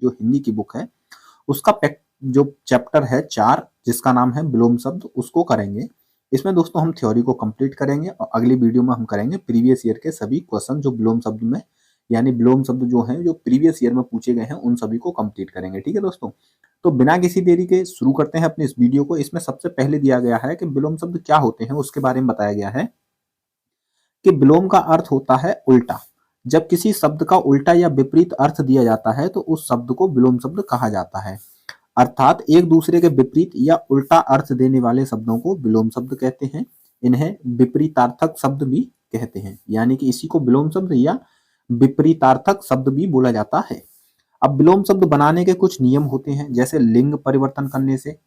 जो हिंदी की बुक है उसका जो चैप्टर है 4 जिसका नाम है विलोम शब्द, उसको करेंगे। इसमें दोस्तों हम थ्योरी को कंप्लीट करेंगे और अगली वीडियो में हम करेंगे प्रीवियस ईयर के सभी क्वेश्चन जो विलोम शब्द में, यानी विलोम शब्द जो हैं जो प्रीवियस ईयर में पूछे गए हैं उन सभी को कंप्लीट करेंगे। ठीक है दोस्तों, तो बिना किसी देरी के शुरू करते हैं अपने इस वीडियो को। इसमें सबसे पहले दिया गया है कि विलोम शब्द क्या होते हैं, उसके बारे में बताया गया है कि विलोम का अर्थ होता है उल्टा। जब किसी शब्द का उल्टा या विपरीत अर्थ दिया जाता है तो उस शब्द को विलोम शब्द कहा जाता है। अर्थात एक दूसरे के विपरीत या उल्टा अर्थ देने वाले शब्दों को विलोम शब्द कहते हैं। इन्हें विपरीतार्थक शब्द भी कहते हैं, यानी कि इसी को विलोम शब्द या विपरीतार्थक शब्द भी बोला जाता है। अब विलोम शब्द बनाने के कुछ नियम होते हैं, जैसे लिंग परिवर्तन करने से,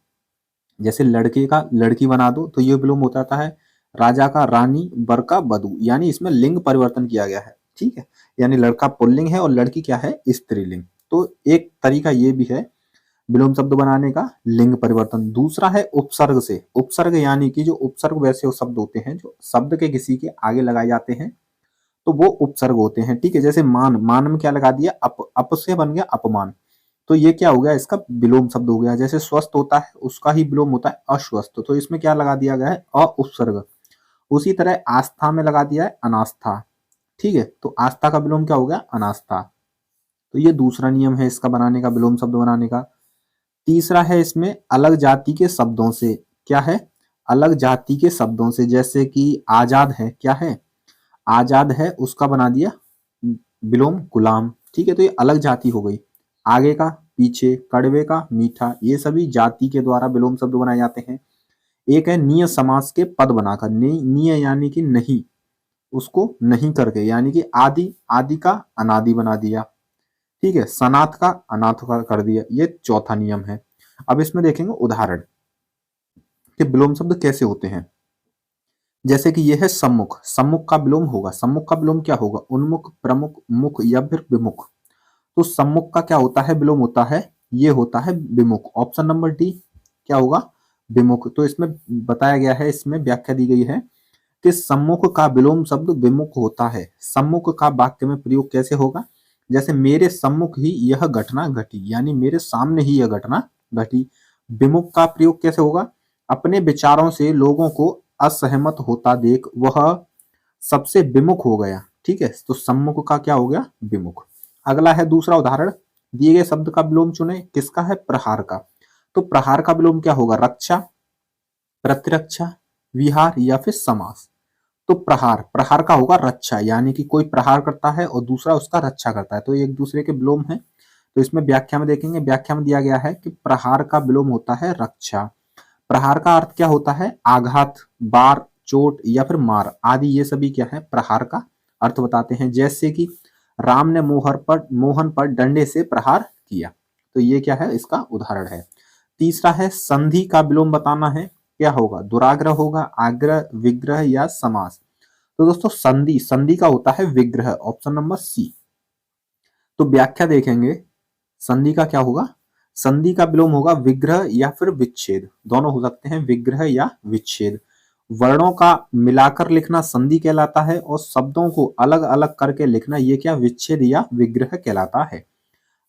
जैसे लड़के का लड़की बना दो तो ये विलोम हो जाता है, राजा का रानी, वर का वधु, यानी इसमें लिंग परिवर्तन किया गया है। ठीक है, यानी लड़का पुल्लिंग है और लड़की क्या है, स्त्रीलिंग। तो एक तरीका ये भी है विलोम शब्द बनाने का, लिंग परिवर्तन। दूसरा है उपसर्ग से। उपसर्ग यानी कि जो उपसर्ग वैसे शब्द होते हैं जो शब्द के किसी के आगे लगाए जाते हैं तो वो उपसर्ग होते हैं। ठीक है, जैसे मान, मान में क्या लगा दिया, अप से बन गया अपमान, तो ये क्या हो गया, इसका विलोम शब्द हो गया। जैसे स्वस्थ होता है उसका ही विलोम होता है अस्वस्थ, तो इसमें क्या लगा दिया गया है, अ उपसर्ग। उसी तरह आस्था में लगा दिया है अनास्था। ठीक है, तो आस्था का विलोम क्या हो गया, अनास्था। तो ये दूसरा नियम है इसका बनाने का, विलोम शब्द बनाने का। तीसरा है इसमें अलग जाति के शब्दों से। क्या है, अलग जाति के शब्दों से, जैसे कि आजाद है, क्या है, आजाद है, उसका बना दिया विलोम गुलाम। ठीक है, तो ये अलग जाति हो गई। आगे का पीछे, कड़वे का मीठा, ये सभी जाति के द्वारा विलोम शब्द बनाए जाते हैं। एक है निय समास के पद बनाकर। निय यानी कि नहीं, उसको नहीं करके, यानी कि आदि, आदि का अनादि बना दिया। ठीक है, सनाथ का अनाथ का कर दिया। ये चौथा नियम है। अब इसमें देखेंगे उदाहरण कि विलोम शब्द कैसे होते हैं। जैसे कि यह है सम्मुख, सम्मुख का विलोम होगा, सम्मुख का विलोम क्या होगा, उन्मुख, प्रमुख, मुख या फिर विमुख। तो सम्मुख का क्या होता है, विलोम होता है, ये होता है विमुख। ऑप्शन नंबर डी क्या होगा, विमुख। तो इसमें बताया गया है, इसमें व्याख्या दी गई है कि सम्मुख का विलोम शब्द विमुख होता है। सम्मुख का वाक्य में प्रयोग कैसे होगा, जैसे मेरे सम्मुख ही यह घटना घटी, यानी मेरे सामने ही यह घटना घटी। विमुख का प्रयोग कैसे होगा, अपने विचारों से लोगों को असहमत होता देख वह सबसे विमुख हो गया। ठीक है, तो सम्मुख का क्या हो गया, विमुख। अगला है दूसरा उदाहरण, दिए गए शब्द का विलोम चुने, किसका है, प्रहार का। तो प्रहार का विलोम क्या होगा, रक्षा, प्रतिरक्षा, विहार या फिर समास। तो प्रहार, प्रहार का होगा रक्षा, यानी कि कोई प्रहार करता है और दूसरा उसका रक्षा करता है, तो एक दूसरे के विलोम है। तो इसमें व्याख्या में देखेंगे, व्याख्या में दिया गया है कि प्रहार का विलोम होता है रक्षा। प्रहार का अर्थ क्या होता है, आघात, बार, चोट या फिर मार आदि, ये सभी क्या है, प्रहार का अर्थ बताते हैं। जैसे कि राम ने मोहन पर डंडे से प्रहार किया, तो ये क्या है, इसका उदाहरण है। तीसरा है संधि का विलोम बताना है, क्या होगा, दुराग्रह होगा, आग्रह, विग्रह या समास। तो दोस्तों संधि, संधि का होता है विग्रह, ऑप्शन नंबर सी। तो व्याख्या देखेंगे, संधि का क्या होगा, संधि का विलोम होगा विग्रह या फिर विच्छेद, दोनों हो सकते हैं, विग्रह या विच्छेद। वर्णों का मिलाकर लिखना संधि कहलाता है और शब्दों को अलग अलग करके लिखना ये क्या, विच्छेद या विग्रह कहलाता है।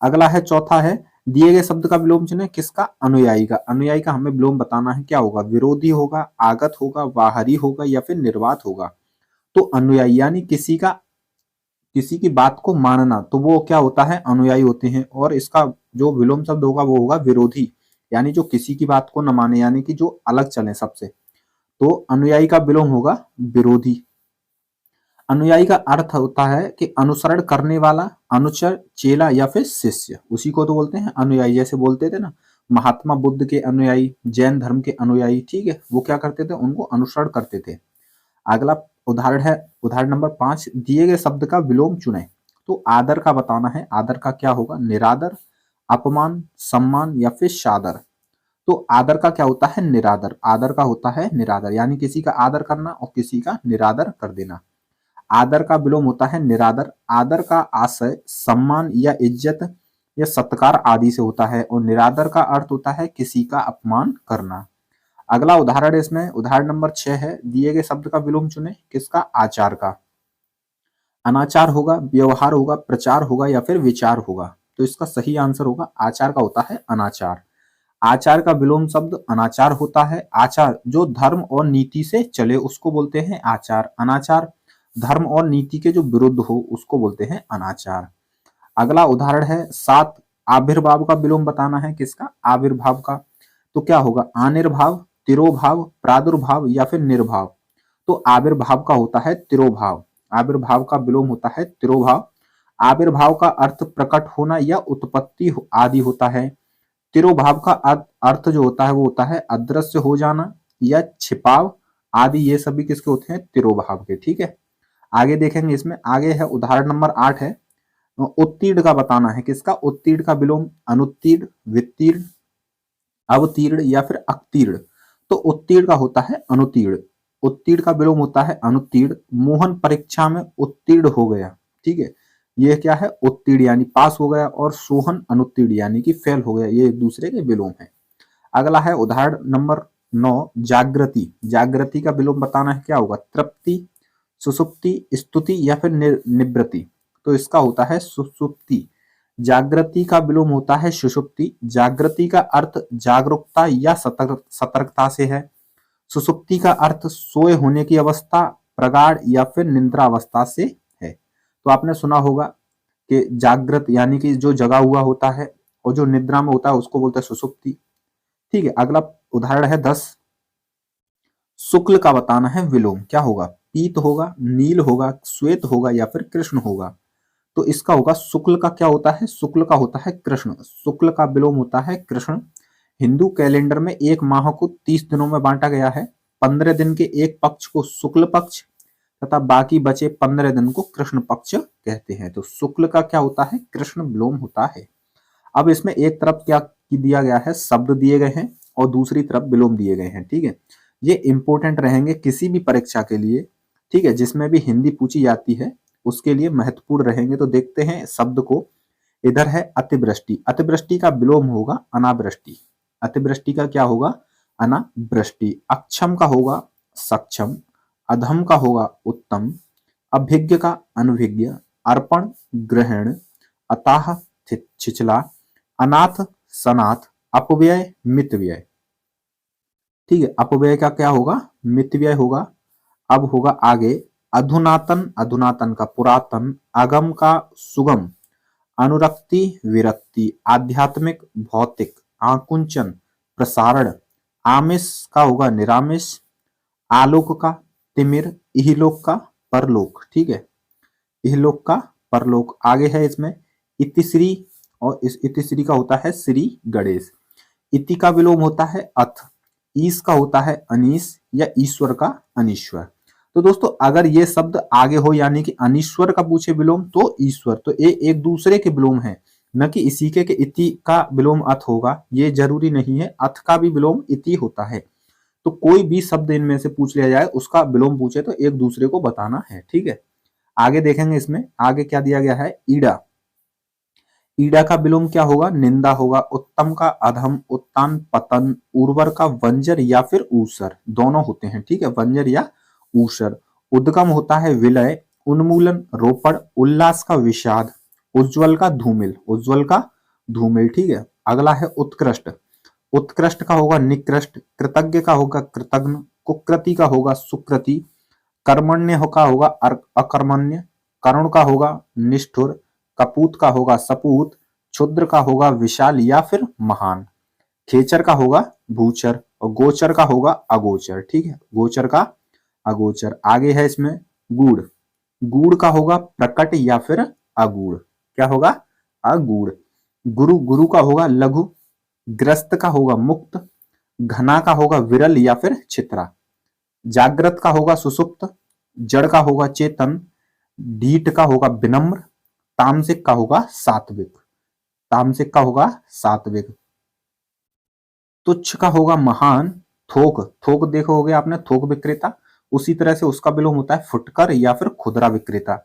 अगला है चौथा है, दिए गए शब्द का विलोम चुने, किसका, अनुयायी का। अनुयायी का हमें विलोम बताना है, क्या होगा, विरोधी होगा, आगत होगा, बाहरी होगा या फिर निर्वात होगा। तो अनुयायी यानी किसी की बात को मानना, तो वो क्या होता है, अनुयायी होते हैं। और इसका जो विलोम शब्द होगा वो होगा विरोधी, यानी जो किसी की बात को न माने, यानी कि जो अलग चले सबसे, तो अनुयायी का विलोम होगा विरोधी। अनुयायी का अर्थ होता है कि अनुसरण करने वाला, अनुचर, चेला या फिर शिष्य, उसी को तो बोलते हैं अनुयायी। जैसे बोलते थे ना महात्मा बुद्ध के अनुयायी, जैन धर्म के अनुयायी, ठीक है, वो क्या करते थे, उनको अनुसरण करते थे। अगला उदाहरण है, उदाहरण नंबर 5, दिए गए शब्द का विलोम चुने। तो आदर का बताना है, आदर का क्या होगा, निरादर, अपमान, सम्मान या फिर सादर। तो आदर का क्या होता है, निरादर, आदर का होता है निरादर, यानी किसी का आदर करना और किसी का निरादर कर देना। आदर का विलोम होता है निरादर। आदर का आशय सम्मान या इज्जत या सत्कार आदि से होता है और निरादर का अर्थ होता है किसी का अपमान करना। अगला उदाहरण है इसमें, उदाहरण नंबर 6 है, दिए गए शब्द का विलोम चुने, किसका, आचार का। अनाचार होगा, व्यवहार होगा, प्रचार होगा या फिर विचार होगा। तो इसका सही आंसर होगा आचार का होता है अनाचार। आचार का विलोम शब्द अनाचार होता है। आचार जो धर्म और नीति से चले उसको बोलते हैं आचार। अनाचार धर्म और नीति के जो विरुद्ध हो उसको बोलते हैं अनाचार। अगला उदाहरण है 7, आविर्भाव का विलोम बताना है। किसका? आविर्भाव का। तो क्या होगा? आनिर्भाव, तिरोभाव, प्रादुर्भाव या फिर निर्भाव। तो आविर्भाव का होता है तिरोभाव। आविर्भाव का विलोम होता है तिरोभाव। आविर्भाव का अर्थ प्रकट होना या उत्पत्ति आदि होता है। तिरोभाव का अर्थ जो होता है वो होता है अदृश्य हो जाना या छिपाव आदि। ये सभी किसके होते हैं? तिरोभाव के। ठीक है, आगे देखेंगे। इसमें आगे है उदाहरण नंबर 8 है उत्तीर्ण का बताना है। किसका? उत्तीर्ण का विलोम अनुत्तीर्ण, वित्तीर्ण, अवतीर्ण या फिर अक्तीर्ण। तो उत्तीर्ण का होता है अनुत्तीर्ण। उत्तीर्ण का विलोम होता है अनुत्तीर्ण। मोहन परीक्षा में उत्तीर्ण हो गया। ठीक है, ये क्या है? उत्तीर्ण यानी पास हो गया, और सोहन अनुत्तीर्ण यानी कि फेल हो गया। ये एक दूसरे के विलोम है। अगला है उदाहरण नंबर 9 जागृति। जागृति का विलोम बताना है। क्या होगा? तृप्ति, सुसुप्ति, स्तुति या फिर निवृत्ति। तो इसका होता है सुसुप्ति। जागृति का विलोम होता है सुषुप्ति। जागृति का अर्थ जागरूकता या सतर्कता से है। सुसुप्ति का अर्थ सोए होने की अवस्था, प्रगाढ़ या फिर निद्रा अवस्था से है। तो आपने सुना होगा कि जागृत यानी कि जो जगा हुआ होता है, और जो निद्रा में होता है उसको बोलते हैं सुसुप्ति। ठीक है, अगला उदाहरण है 10, शुक्ल का बताना है विलोम। क्या होगा? पीत होगा, नील होगा, श्वेत होगा या फिर कृष्ण होगा। तो इसका होगा शुक्ल का क्या होता है? शुक्ल का होता है कृष्ण। शुक्ल का विलोम होता है कृष्ण। हिंदू कैलेंडर में एक माह को 30 दिनों में बांटा गया है। 15 दिन के एक पक्ष को शुक्ल पक्ष तथा बाकी बचे 15 दिन को कृष्ण पक्ष कहते हैं। तो शुक्ल का क्या होता है? कृष्ण विलोम होता है। अब इसमें एक तरफ क्या दिया गया है? शब्द दिए गए हैं और दूसरी तरफ विलोम दिए गए हैं। ठीक है, ये इंपॉर्टेंट रहेंगे किसी भी परीक्षा के लिए। ठीक है, जिसमें भी हिंदी पूछी जाती है उसके लिए महत्वपूर्ण रहेंगे। तो देखते हैं शब्द को। इधर है अतिवृष्टि। अतिवृष्टि का विलोम होगा अनावृष्टि। अतिवृष्टि का क्या होगा? अनावृष्टि। अक्षम का होगा सक्षम। अधम का होगा उत्तम। अभिज्ञ का अनभिज्ञ। अर्पण ग्रहण। अताह छिचला। अनाथ सनाथ। अपव्यय मितव्यय। ठीक है, अपव्यय का क्या होगा? मितव्यय होगा। अब होगा आगे अधुनातन। अधुनातन का पुरातन। आगम का सुगम। अनुरक्ति विरक्ति। आध्यात्मिक भौतिक। आकुंचन प्रसारण। आमिष का होगा निरामिष। आलोक का तिमिर। इहलोक का परलोक। ठीक है, इहलोक का परलोक। आगे है इसमें इतिश्री, और इस इतिश्री का होता है श्री गणेश। इति का विलोम होता है अथ। ईश का होता है अनीश या ईश्वर का अनीश्वर। तो दोस्तों अगर ये शब्द आगे हो यानी कि अनीश्वर का पूछे विलोम तो ईश्वर, तो ये एक दूसरे के विलोम है, न कि इसी के इति का विलोम अथ होगा। ये जरूरी नहीं है, अथ का भी विलोम इति होता है। तो कोई भी शब्द इनमें से पूछ लिया जाए उसका विलोम पूछे तो एक दूसरे को बताना है। ठीक है, आगे देखेंगे। इसमें आगे क्या दिया गया है? ईड़ा। ईड़ा का विलोम क्या होगा? निंदा होगा। उत्तम का अधम। उत्तान पतन। उर्वर का वंजर या फिर ऊसर, दोनों होते हैं। ठीक है, वंजर या ऊसर। उद्गम होता है विलय। उन्मूलन रोपण। उल्लास का विषाद। उज्ज्वल का धूमिल। उज्ज्वल का धूमिल। ठीक है, अगला है उत्कृष्ट। उत्कृष्ट का होगा निकृष्ट। कृतज्ञ का होगा कृतज्ञ। कुकृति का होगा सुकृति। कर्मण्य का होगा अकर्मण्य। करुण का होगा निष्ठुर। कपूत का होगा सपूत। क्षुद्र का होगा विशाल या फिर महान। खेचर का होगा भूचर, और गोचर का होगा अगोचर। ठीक है, गोचर का अगोचर। आगे है इसमें गूढ़। गूढ़ का होगा प्रकट या फिर अगूढ़। क्या होगा? अगूढ़। गुरु, गुरु का होगा लघु। ग्रस्त का होगा मुक्त। घना का होगा विरल या फिर छितरा। जागृत का होगा सुसुप्त। जड़ का होगा चेतन। ढीठ का होगा विनम्र। तामसिक का होगा सात्विक। तामसिक का होगा सात्विक। तुच्छ का होगा महान। थोक, थोक देखो हो गया आपने, थोक विक्रेता। उसी तरह से उसका विलोम होता है फुटकर या फिर खुदरा विक्रेता।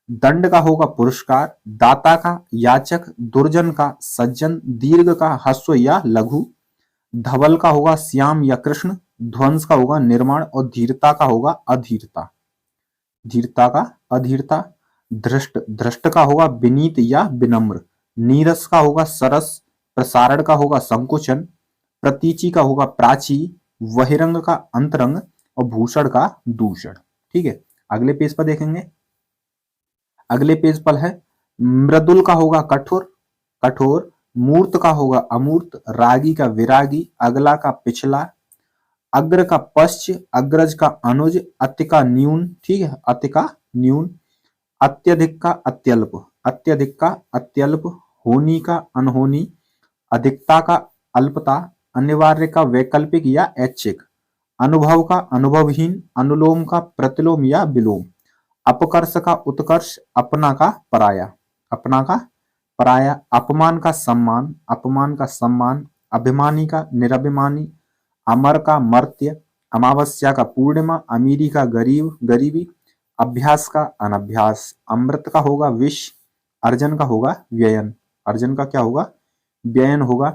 दंड का होगा पुरस्कार। दाता का याचक। दुर्जन का सज्जन। दीर्घ का हस्व या लघु। धवल का होगा श्याम या कृष्ण। ध्वंस का होगा निर्माण, और धीरता का होगा अधीरता। धीरता का अधीरता। धृष्ट, धृष्ट का होगा विनीत या विनम्र। नीरस का होगा सरस, प्रसारण का होगा संकुचन, प्रतीचि का होगा प्राची, बहिरंग का अंतरंग और भूषण का दूषण। ठीक है, अगले पेज पर देखेंगे। अगले पेज पर है मृदुल का होगा कठोर, कठोर, मूर्त का होगा अमूर्त, रागी का विरागी, अगला का पिछला, अग्र का पश्च, अग्रज का अनुज, अति का न्यून। ठीक है, अति का न्यून, अत्यधिक का अत्यल्प, अत्यधिक का अत्यल्प, होनी का अनहोनी, अधिकता का अल्पता, अनिवार्य का वैकल्पिक या ऐच्छिक, अनुभव का अनुभवहीन, अनुलोम का प्रतिलोम या विलोम, अपकर्ष का उत्कर्ष, अपना का पराया, अपना का पराया, अपमान का सम्मान, अपमान का सम्मान, अभिमानी का निरभिमानी, अमर का मर्त्य, अमावस्या का पूर्णिमा, अमीरी का गरीब गरीबी, अभ्यास का अनभ्यास, अमृत का होगा विष, अर्जन का होगा व्ययन, अर्जन का क्या होगा व्ययन होगा,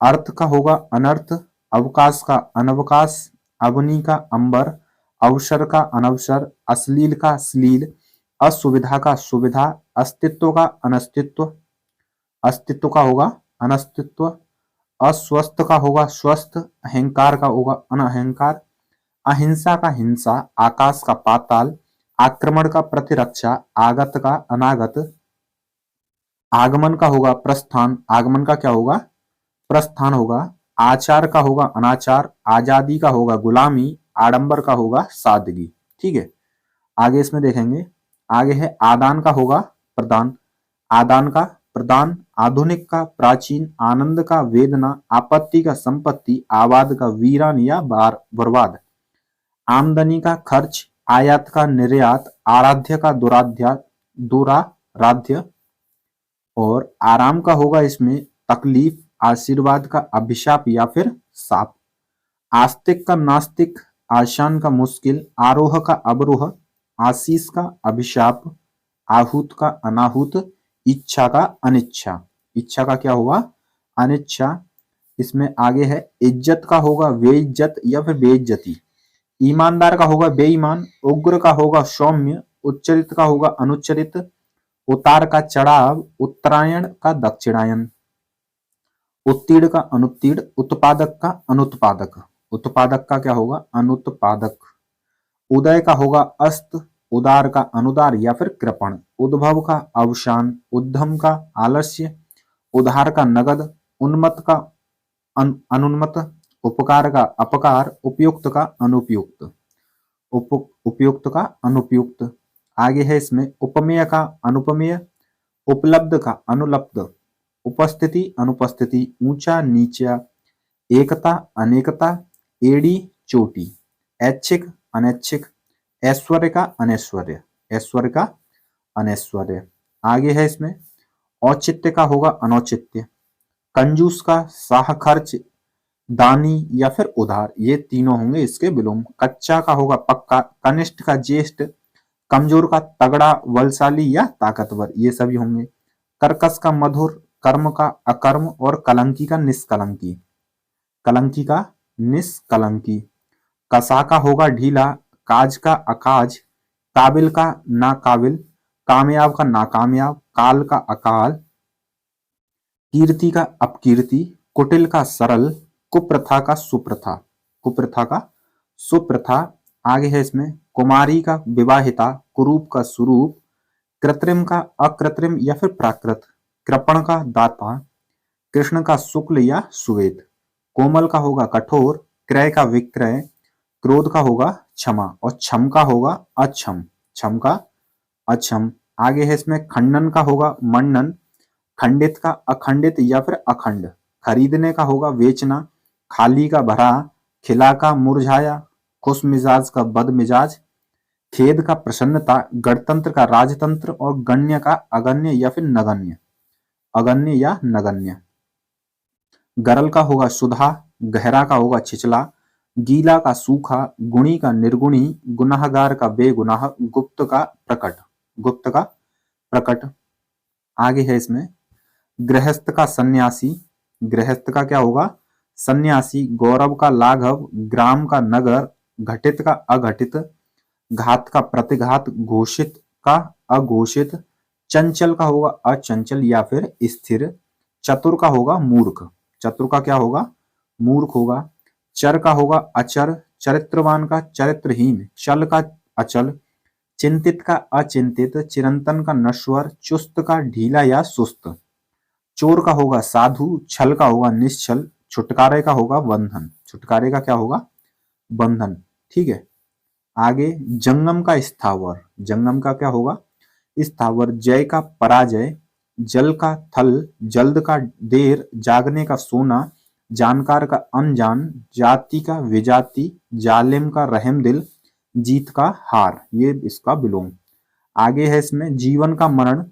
अर्थ का होगा अनर्थ, अवकाश का अनवकाश, अग्नि का अंबर, अवसर का अनवसर, अश्लील का श्लील, असुविधा का सुविधा, अस्तित्व का अनस्तित्व, अस्तित्व का होगा अनस्तित्व, अस्वस्थ का होगा स्वस्थ, अहंकार का होगा अनअहंकार, अहिंसा का हिंसा, आकाश का पाताल, आक्रमण का प्रतिरक्षा, आगत का अनागत, आगमन का होगा प्रस्थान, आगमन का क्या होगा प्रस्थान होगा, आचार का होगा अनाचार, आजादी का होगा गुलामी, आडंबर का होगा सादगी। ठीक है, आगे इसमें देखेंगे। आगे है आदान का होगा प्रदान, आदान का प्रदान, आधुनिक का प्राचीन, आनंद का वेदना, आपत्ति का संपत्ति, आबाद का वीरान या बर्बाद, आमदनी का खर्च, आयात का निर्यात, आराध्य का दुराराध्य, और आराम का होगा इसमें तकलीफ, आशीर्वाद का अभिशाप या फिर साप, आस्तिक का नास्तिक, आसान का मुश्किल, आरोह का अवरोह, आशीष का अभिशाप, आहूत का अनाहूत, इच्छा का अनिच्छा, इच्छा का क्या होगा अनिच्छा। इसमें आगे है इज्जत का होगा बेइज्जत या फिर बेइज्जती, ईमानदार का होगा बेईमान, उग्र का होगा सौम्य, उच्चरित का होगा अनुच्चरित, उतार का चढ़ाव, उत्तरायण का दक्षिणायन, उत्तीर्ण का अनुत्तीर्ण, उत्पादक का अनुत्पादक, उत्पादक का क्या होगा अनुत्पादक, उदय का होगा अस्त, उदार का अनुदार या फिर कृपण, उद्भव का अवसान, उद्यम का आलस्य, उधार का नगद, उन्मत्त का अनुन्मत्त, उपकार का अपकार, उपयुक्त का अनुपयुक्त, उपयुक्त का अनुपयुक्त। आगे है इसमें उपमेय का अनुपमेय, उपलब्ध का अनुपलब्ध, उपस्थिति अनुपस्थिति, ऊंचा नीचा, एकता अनेकता, एड़ी चोटी, ऐच्छिक अनैच्छिक, ऐश्वर्य का अनैश्वर्य, ऐश्वर्य का अनैश्वर्य। आगे है इसमें औचित्य का होगा अनौचित्य, कंजूस का साह खर्च, दानी या फिर उधार, ये तीनों होंगे इसके विलोम। कच्चा का होगा पक्का, कनिष्ठ का ज्येष्ठ, कमजोर का तगड़ा बलशाली या ताकतवर, ये सभी होंगे। कर्कश का मधुर, कर्म का अकर्म और कलंकी का निष्कलंकी, कलंकी का निष्कलंकी। कसा का होगा ढीला, काज का अकाज, काबिल का नाकाबिल, कामयाब का नाकामयाब, काल का अकाल, कीर्ति का अपकीर्ति, कुटिल का सरल, कुप्रथा का सुप्रथा, कुप्रथा का सुप्रथा। आगे है इसमें कुमारी का विवाहिता, कुरूप का सुरूप, कृत्रिम का अकृत्रिम या फिर प्राकृत, कृपण का दाता, कृष्ण का शुक्ल या श्वेत, कोमल का होगा कठोर, क्रय का विक्रय, क्रोध का होगा क्षमा और क्षम का होगा अक्षम, क्षम का अक्षम। आगे है इसमें खंडन का होगा मंडन, खंडित का अखंडित या फिर अखंड, खरीदने का होगा बेचना, खाली का भरा, खिला का मुरझाया, खुश मिजाज का बद मिजाज, खेद का प्रसन्नता, गणतंत्र का राजतंत्र और गण्य का अगण्य या फिर नगण्य, अगण्य या नगण्य। गरल का होगा सुधा, गहरा का होगा छिचला, गीला का सूखा, गुणी का निर्गुणी, गुनाहगार का बेगुनाह, गुप्त का प्रकट, गुप्त का प्रकट। आगे है इसमें गृहस्थ का सन्यासी, गृहस्थ का क्या होगा सन्यासी, गौरव का लाघव, ग्राम का नगर, घटित का अघटित, घात का प्रतिघात, घोषित का अघोषित, चंचल का होगा अचंचल या फिर स्थिर। चतुर का होगा मूर्ख, चतुर का क्या होगा, मूर्ख होगा। चर का होगा अचर, चरित्रवान का चरित्रहीन। चल का अचल, चिंतित का अचिंतित, चिरंतन का नश्वर, चुस्त का ढीला या सुस्त। चोर का होगा साधु, छल का होगा निश्चल, छुटकारे का होगा बंधन, छुटकारे का क्या होगा, बंधन। ठीक है, आगे जंगम का स्थावर, जंगम का क्या होगा, स्थावर। जय का पराजय, जल का थल, जल्द का देर, जागने का सोना, जानकार का अनजान, जाति का विजाति, जालिम का रहमदिल, जीत का हार। ये इसका विलोम। आगे है इसमें जीवन का मरण,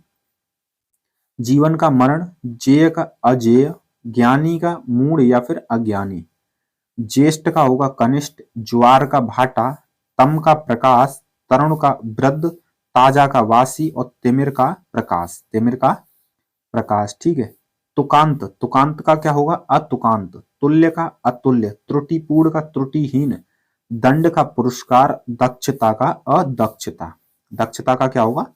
जीवन का मरण, जेय का अजेय, ज्ञानी का मूढ़ या फिर अज्ञानी। ज्येष्ठ का होगा कनिष्ठ, ज्वार का भाटा, तम का प्रकाश, तरुण का वृद्ध, ताजा का वासी और तिमिर का प्रकाश, तिमिर का प्रकाश। ठीक है, तुकांत, तुकांत का क्या होगा, अतुकांत। तुल्य का अतुल्य, त्रुटिपूर्ण का त्रुटिहीन, दंड का पुरस्कार, दक्षता का अदक्षता, दक्षता का क्या होगा,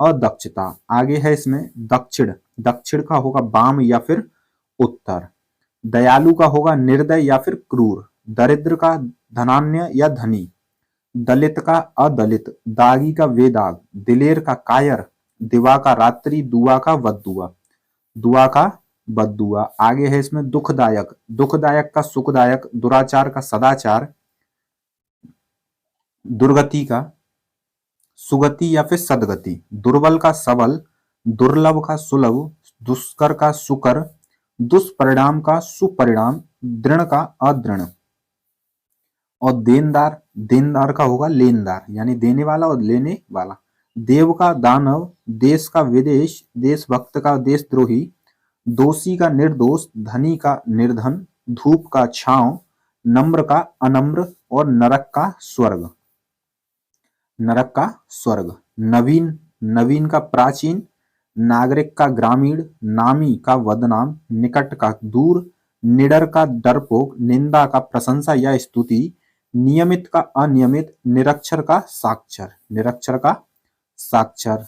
अदक्षता। आगे है इसमें दक्षिण, दक्षिण का होगा वाम या फिर उत्तर। दयालु का होगा निर्दय या फिर क्रूर। दरिद्र का धनान्य या धनी। दलित का अदलित, दागी का वेदाग, दिलेर का कायर, दिवा का रात्रि, दुआ का वदुआ, दुआ का बदुआ। आगे है इसमें दुखदायक, दुखदायक का सुखदायक, दुराचार का सदाचार, दुर्गति का सुगति या फिर सदगति। दुर्बल का सबल, दुर्लभ का सुलभ, दुष्कर का सुकर, दुष्परिणाम का सुपरिणाम, दृढ़ का अदृढ़। और देनदार, देनदार का होगा लेनदार, यानी देने वाला और लेने वाला। देव का दानव, देश का विदेश, देशभक्त का देशद्रोही, दोषी का निर्दोष, धनी का निर्धन, धूप का छांव, नम्र का अनम्र और नरक का स्वर्ग, नरक का स्वर्ग। नवीन, नवीन का प्राचीन, नागरिक का ग्रामीण, नामी का बदनाम, निकट का दूर, निडर का डरपोक, निंदा का प्रशंसा या स्तुति, नियमित का अनियमित, निरक्षर का साक्षर, निरक्षर का साक्षर।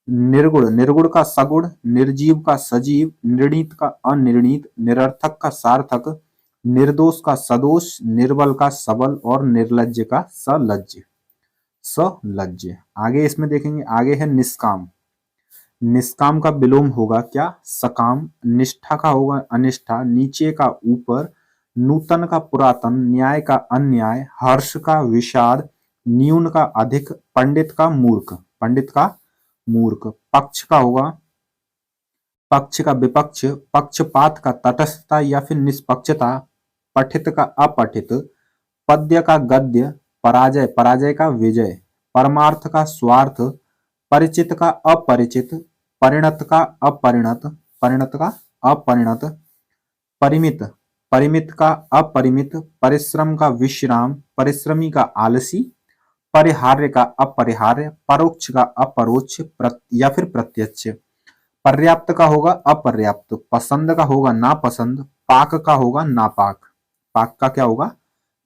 निर्गुण, निर्गुण का सगुण, निर्जीव का सजीव, निर्णीत का अनिर्णीत, निरर्थक का सार्थक, निर्दोष का सदोष, निर्बल का सबल और निर्लज्ज का सलज्ज, सलज्ज। आगे इसमें देखेंगे, आगे है निष्काम, निष्काम का विलोम होगा क्या, सकाम। निष्ठा का होगा अनिष्ठा, नीचे का ऊपर, नूतन का पुरातन, न्याय का अन्याय, हर्ष का विषाद, न्यून का अधिक, पंडित का मूर्ख, पंडित का मूर्ख। पक्ष का होगा, पक्ष का विपक्ष, पक्षपात का तटस्थता या फिर निष्पक्षता, पठित का अपठित, पद्य का गद्य, पराजय, पराजय का विजय, परमार्थ का स्वार्थ, परिचित का अपरिचित, परिणत का अपरिणत, परिणत का अपरिणत, परिमित, परिमित का अपरिमित, परिश्रम का विश्राम, परिश्रमी का आलसी, परिहार्य का अपरिहार्य, परोक्ष का अपरोक्ष या फिर प्रत्यक्ष। पर्याप्त का होगा अपर्याप्त, पसंद का होगा नापसंद, पाक का होगा नापाक, पाक का क्या होगा,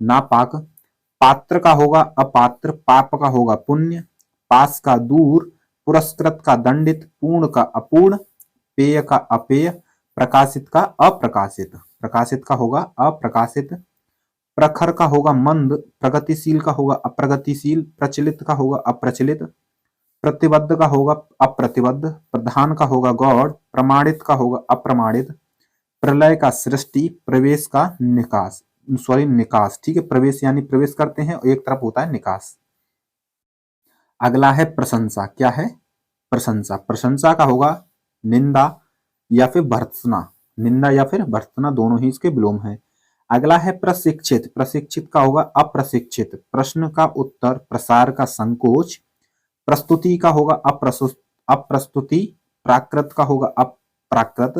नापाक। पात्र का होगा अपात्र, पाप का होगा पुण्य, पास का दूर, पुरस्कृत का दंडित, पूर्ण का अपूर्ण, पेय का अपेय, प्रकाशित का अप्रकाशित, प्रकाशित का होगा अप्रकाशित। प्रखर का होगा मंद, प्रगतिशील का होगा अप्रगतिशील, प्रचलित का होगा अप्रचलित, प्रतिबद्ध का होगा अप्रतिबद्ध, प्रधान का होगा गौड़, प्रमाणित का होगा अप्रमाणित, प्रलय का सृष्टि, प्रवेश का निकास, सॉरी निकास। ठीक है, प्रवेश यानी प्रवेश करते हैं और एक तरफ होता है निकास। अगला है प्रशंसा, क्या है, प्रशंसा। प्रशंसा का होगा निंदा या फिर भर्त्सना, निंदा या फिर भर्त्सना दोनों ही इसके विलोम है। अगला है प्रशिक्षित, प्रशिक्षित का होगा अप्रशिक्षित, प्रश्न का उत्तर, प्रसार का संकोच, प्रस्तुति का होगा अप्रस्तुति, प्राकृत का होगा अप्राकृत,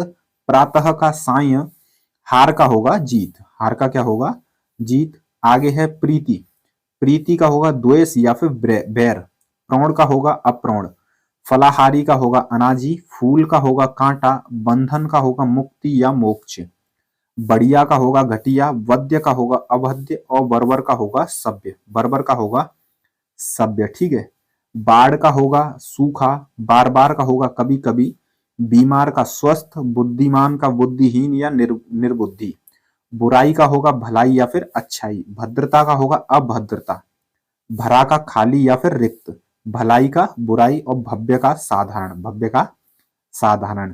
प्रातः का साय, हार का होगा जीत, हार का क्या होगा, जीत। आगे है प्रीति, प्रीति का होगा द्वेष या फिर बैर, प्रौढ़ का होगा अप्रौढ़, फलाहारी का होगा अनाजी, फूल का होगा कांटा, बंधन का होगा मुक्ति या मोक्ष, बढ़िया का होगा घटिया, वद्य का होगा अवध्य और बर्बर का होगा सभ्य, बर्बर का होगा सभ्य। ठीक है, बाढ़ का होगा सूखा, बार बार का होगा कभी कभी, बीमार का स्वस्थ, बुद्धिमान का बुद्धिहीन या निर्बुद्धि, बुराई का होगा भलाई या फिर अच्छाई, भद्रता का होगा अभद्रता, भरा का खाली या फिर रिक्त, भलाई का बुराई और भव्य का साधारण, भव्य का साधारण।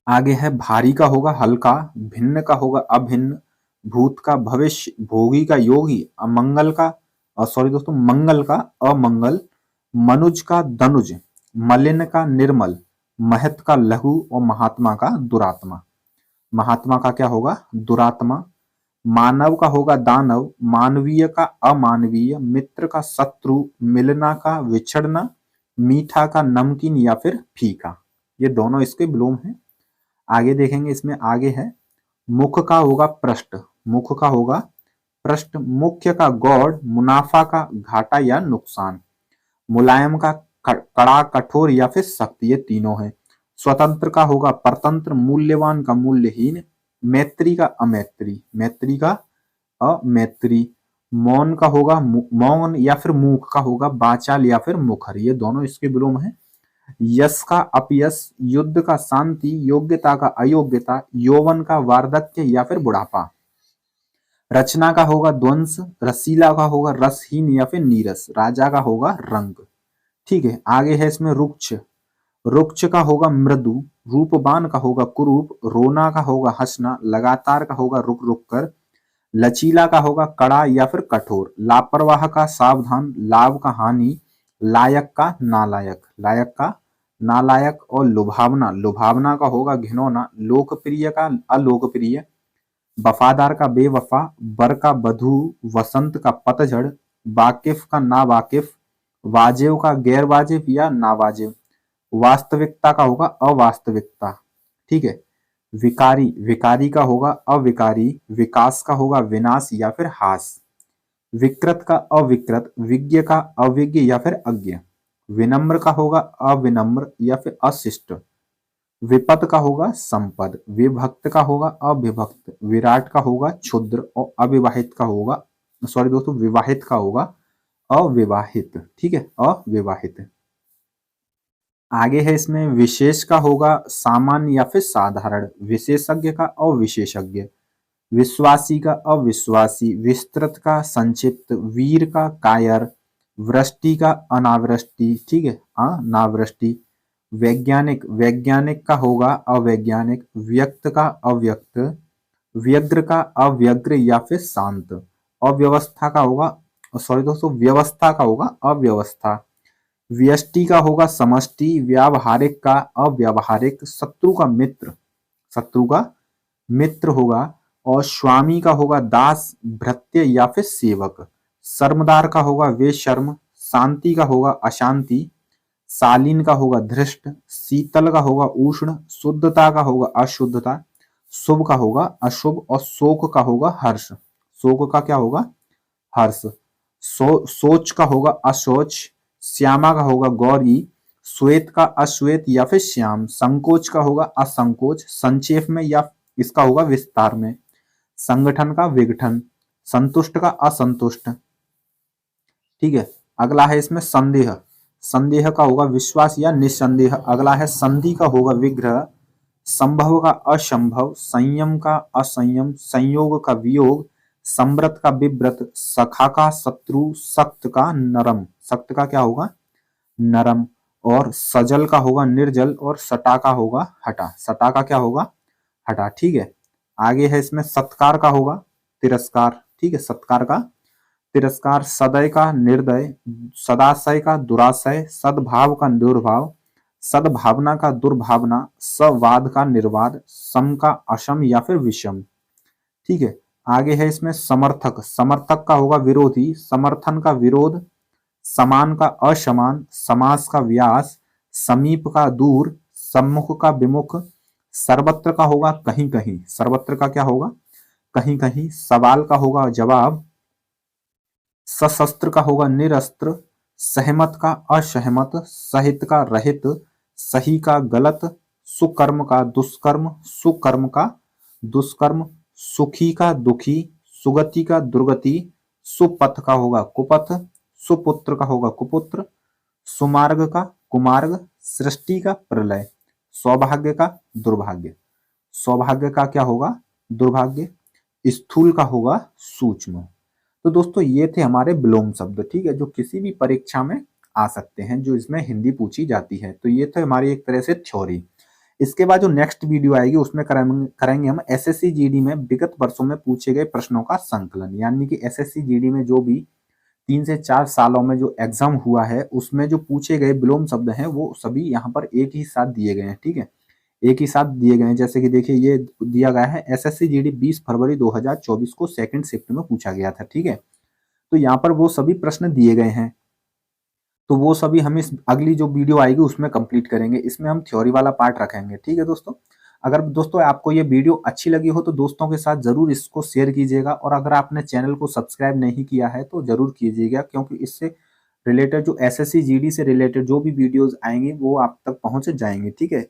आगे है भारी का होगा हल्का, भिन्न का होगा अभिन्न, भूत का भविष्य, भोगी का योगी, अमंगल का सॉरी दोस्तों मंगल का अमंगल, मनुज का धनुज, मलिन का निर्मल, महत का लघु और महात्मा का दुरात्मा। महात्मा का क्या होगा दुरात्मा। मानव का होगा दानव, मानवीय का अमानवीय, मित्र का शत्रु, मिलना का विछड़ना, मीठा का नमकीन या फिर फीका। ये दोनों इसके विलोम हैं। आगे देखेंगे इसमें आगे है मुख का होगा पृष्ठ, मुख का होगा पृष्ठ, मुख्य का गौड़, मुनाफा का घाटा या नुकसान, मुलायम का कड़ा कठोर या फिर सख्त। ये तीनों हैं। स्वतंत्र का होगा परतंत्र, मूल्यवान का मूल्यहीन, मैत्री का अमैत्री, मैत्री का अमैत्री, मौन का होगा मौन या फिर मूक का होगा बाचाल या फिर मुखर। ये दोनों इसके विलोम हैं। यश का अपयश, युद्ध का शांति, योग्यता का अयोग्यता, यौवन का वार्धक्य या फिर बुढ़ापा। रचना का होगा ध्वंस, रसीला का होगा रसहीन या फिर नीरस, राजा का होगा रंग। ठीक है। आगे है इसमें रुक्ष, रुक्ष का होगा मृदु, रूपवान का होगा कुरूप, रोना का होगा हंसना, लगातार का होगा रुक रुक कर, लचीला का होगा कड़ा या फिर कठोर, लापरवाह का सावधान, लाभ का हानि, लायक का नालायक, लायक का नालायक, और लुभावना, लुभावना का होगा घिनौना, लोकप्रिय का अलोकप्रिय, वफादार का बेवफा, बर का बधू, वसंत का पतझड़, वाकिफ का नावाकिफ, वाजिब का गैर वाजिब या नावाजिब, वास्तविकता का होगा अवास्तविकता। ठीक है। विकारी, विकारी का होगा अविकारी, विकास का होगा विनाश या फिर हास, विकृत का अविकृत, विज्ञ का अविज्ञ या फिर अज्ञ, विनम्र का होगा अविनम्र या फिर अशिष्ट, विपद का होगा संपद, विभक्त का होगा अविभक्त, विराट का होगा क्षुद्र और अविवाहित का होगा सॉरी दोस्तों विवाहित का होगा अविवाहित। ठीक है अविवाहित। आगे है इसमें विशेष का होगा सामान्य या फिर साधारण, विशेषज्ञ का अविशेषज्ञ, विश्वासी का अविश्वासी, विस्तृत का संक्षिप्त, वीर का कायर, वृष्टि का अनावृष्टि। ठीक है अनावृष्टि। वैज्ञानिक, वैज्ञानिक का होगा अवैज्ञानिक, व्यक्त का अव्यक्त, व्यग्र का अव्यग्र या फिर शांत, अव्यवस्था का होगा सॉरी दोस्तों व्यवस्था का होगा अव्यवस्था, व्यष्टि का होगा समष्टि, व्यावहारिक का अव्यावहारिक, शत्रु का मित्र, शत्रु का मित्र होगा, और स्वामी का होगा दास, भृत्य या फिर सेवक, शर्मदार का होगा बेशर्म, शांति का होगा अशांति, शालीन का होगा धृष्ट, शीतल का होगा उष्ण, शुद्धता का होगा अशुद्धता, शुभ का होगा अशुभ, और शोक का होगा हर्ष, शोक का क्या होगा हर्ष, सोच का होगा अशोच, श्यामा का होगा गौरी, श्वेत का अश्वेत या फिर श्याम, संकोच का होगा असंकोच, संक्षेप में या इसका होगा विस्तार में, संगठन का विघटन, संतुष्ट का असंतुष्ट। ठीक है। अगला है इसमें संदेह, संदेह का होगा विश्वास या निसंदेह। अगला है संधि का होगा विग्रह, संभव का असंभव, संयम का असंयम, संयोग का वियोग, संव्रत का विव्रत, सखा का शत्रु, सख्त का नरम, सख्त का क्या होगा नरम, और सजल का होगा निर्जल, और सटा का होगा हटा, सटा का क्या होगा हटा। ठीक है। आगे है इसमें सत्कार का होगा तिरस्कार। ठीक है सत्कार का तिरस्कार, सदय का निर्दय, सदाशय का दुराशय, सद्भाव का दुर्भाव, सद्भावना का दुर्भावना, सवाद का निर्वाद, सम का असम या फिर विषम। ठीक है। आगे है इसमें समर्थक, समर्थक का होगा विरोधी, समर्थन का विरोध, समान का असमान, समास का व्यास, समीप का दूर, सम्मुख का विमुख, सर्वत्र का होगा कहीं कहीं, सर्वत्र का क्या होगा कहीं कहीं, सवाल का होगा जवाब, सशस्त्र का होगा निरस्त्र, सहमत का असहमत, सहित का रहित, सही का गलत, सुकर्म का दुष्कर्म, सुकर्म का दुष्कर्म, सुखी का दुखी, सुगति का दुर्गति, सुपथ का होगा कुपथ, सुपुत्र का होगा कुपुत्र, सुमार्ग का कुमार्ग, सृष्टि का प्रलय, सौभाग्य का दुर्भाग्य। सौभाग्य का क्या होगा? दुर्भाग्य। स्थूल का होगा सूक्ष्म। तो दोस्तों ये थे हमारे विलोम शब्द, ठीक है, जो किसी भी परीक्षा में आ सकते हैं, जो इसमें हिंदी पूछी जाती है। तो ये थे हमारी एक तरह से थ्योरी। इसके बाद जो नेक्स्ट वीडियो आएगी उसमें करेंगे हम एसएससी जीडी में विगत वर्षों में पूछे गए प्रश्नों का संकलन, यानी कि एसएससी जीडी में जो भी 3 से 4 सालों में जो एग्जाम हुआ है उसमें जो पूछे गए विलोम शब्द हैं वो सभी यहाँ पर एक ही साथ दिए गए हैं, ठीक है, एक ही साथ दिए गए हैं। जैसे कि देखिए ये दिया गया है एसएससी जीडी 20 फरवरी 2024 को सेकंड शिफ्ट में पूछा गया था, ठीक है। तो यहाँ पर वो सभी प्रश्न दिए गए हैं, तो वो सभी हम इस अगली जो वीडियो आएगी उसमें कंप्लीट करेंगे। इसमें हम थ्योरी वाला पार्ट रखेंगे, ठीक है दोस्तों। अगर दोस्तों आपको ये वीडियो अच्छी लगी हो तो दोस्तों के साथ जरूर इसको शेयर कीजिएगा, और अगर आपने चैनल को सब्सक्राइब नहीं किया है तो जरूर कीजिएगा, क्योंकि इससे रिलेटेड जो एसएससी जीडी से रिलेटेड जो भी वीडियोस आएंगे वो आप तक पहुंच जाएंगे, ठीक है।